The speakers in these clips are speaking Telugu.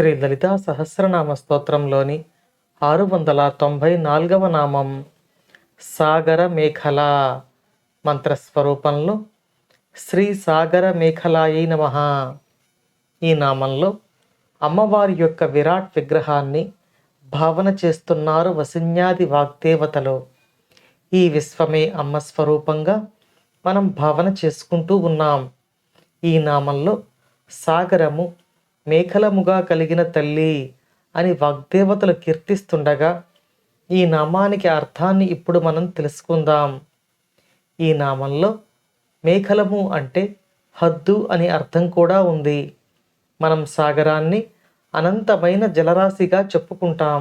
శ్రీ లలితా సహస్రనామ స్తోత్రంలోని 694వ నామం సాగర మేఖల. మంత్రస్వరూపంలో శ్రీ సాగర మేఖలాయై నమః. ఈ నామంలో అమ్మవారి యొక్క విరాట్ విగ్రహాన్ని భావన చేస్తున్నారు వసిన్యాది వాగ్దేవతలు. ఈ విశ్వమే అమ్మ స్వరూపంగా మనం భావన చేసుకుంటూ ఉన్నాం. ఈ నామంలో సాగరము మేఖలముగా కలిగిన తల్లి అని వాగ్దేవతలు కీర్తిస్తుండగా ఈ నామానికి అర్థాన్ని ఇప్పుడు మనం తెలుసుకుందాం. ఈ నామంలో మేఖలము అంటే హద్దు అని అర్థం కూడా ఉంది. మనం సాగరాన్ని అనంతమైన జలరాశిగా చెప్పుకుంటాం.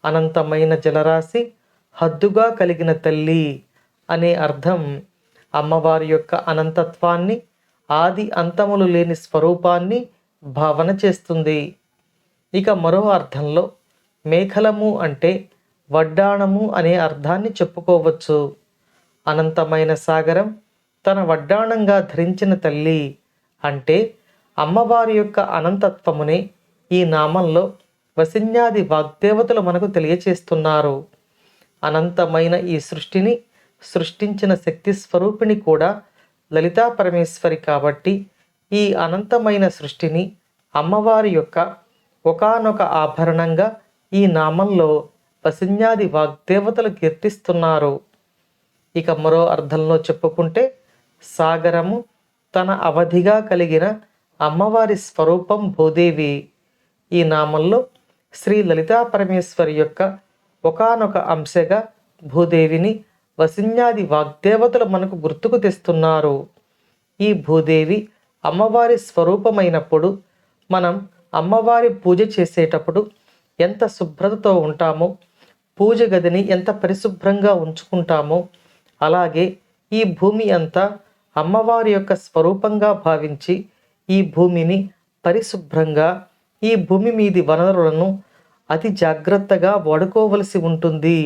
అనంతమైన జలరాశి హద్దుగా కలిగిన తల్లి అనే అర్థం అమ్మవారి యొక్క అనంతత్వాన్ని, ఆది అంతములు లేని స్వరూపాన్ని భావన చేస్తుంది. ఇక మరో అర్థంలో మేఖలము అంటే వడ్డాణము అనే అర్థాన్ని చెప్పుకోవచ్చు. అనంతమైన సాగరం తన వడ్డాణంగా ధరించిన తల్లి అంటే అమ్మవారి యొక్క అనంతత్వమునే ఈ నామంలో వసిన్యాది వాగ్దేవతలు మనకు తెలియచేస్తున్నారు. అనంతమైన ఈ సృష్టిని సృష్టించిన శక్తి స్వరూపిణి కూడా లలితా పరమేశ్వరి కాబట్టి ఈ అనంతమైన సృష్టిని అమ్మవారి యొక్క ఒకానొక ఆభరణంగా ఈ నామంలో వసిన్యాది వాగ్దేవతలు కీర్తిస్తున్నారు. ఇక మరో అర్థంలో చెప్పుకుంటే సాగరము తన అవధిగా కలిగిన అమ్మవారి స్వరూపం భూదేవి. ఈ నామంలో శ్రీ లలితా పరమేశ్వరి యొక్క ఒకానొక అంశగా భూదేవిని వసిన్యాది వాగ్దేవతలు మనకు గుర్తుకు తెస్తున్నారు. ఈ భూదేవి అమ్మవారి స్వరూపమైనప్పుడు మనం అమ్మవారి పూజ చేసేటప్పుడు ఎంత శుభ్రతతో ఉంటామో, పూజ గదిని ఎంత పరిశుభ్రంగా ఉంచుకుంటామో, అలాగే ఈ భూమి అంతా అమ్మవారి యొక్క స్వరూపంగా భావించి ఈ భూమిని పరిశుభ్రంగా, ఈ భూమి మీది వనరులను అతి జాగ్రత్తగా వాడుకోవలసి ఉంటుంది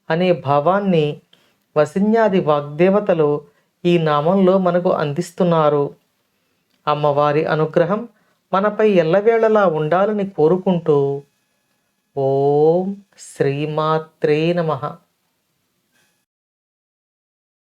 అనే భావాన్ని వసిన్యాది వాగ్దేవతలు ఈ నామంలో మనకు అందిస్తున్నారు. అమ్మవారి అనుగ్రహం మనపై ఎల్లవేళలా ఉండాలని కోరుకుంటూ ఓం శ్రీమాత్రే నమః.